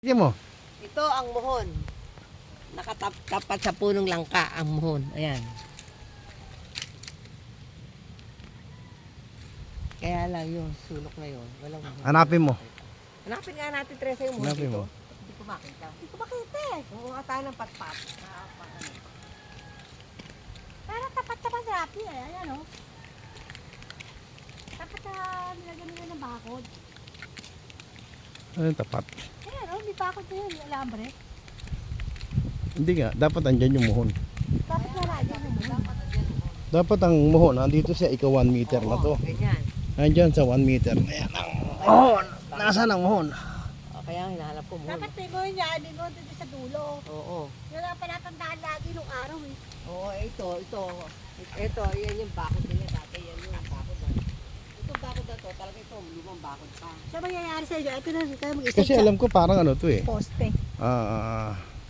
Sige mo. Ito ang muhon. Nakatapat sa punong langka ang muhon. Ayan. Kaya lang yung sulok na yun. Walang muhon. Hanapin mo. Hanapin nga natin, Teresa, yung muhon Hanapin dito. mo. Hindi ko makita. Hindi ko makita eh. Kumuha tayo ng patpat. Parang tapat-tapat sa rapi eh. Ayan o. Tapat na nilagyan nila ng bakod. Ano yung tapat? Ayan o, may bakod na yun. Yung alambre. Hindi nga. Dapat andyan yung muhon. Dapat na lagyan ng muhon. Dapat ang muhon. Nandito siya. Ikaw 1 meter na to. Ganyan. Andyan sa 1 meter. Ayan ang muhon. Nasaan ang muhon? O, kaya hinahanap ko muhon. Dapat may muhon niya. May muhon dito sa dulo. Oo. Yun ang palatandaan lagi nung araw eh. Oo, ito, yan yung bakod nila dati, yan yung bakod na. Itong bakod na to, talaga ito, lumang bakod pa. Siya mangyayari sa inyo. Ito na, kayo mag-isip Kasi alam ko parang ano to eh. poste. Ah,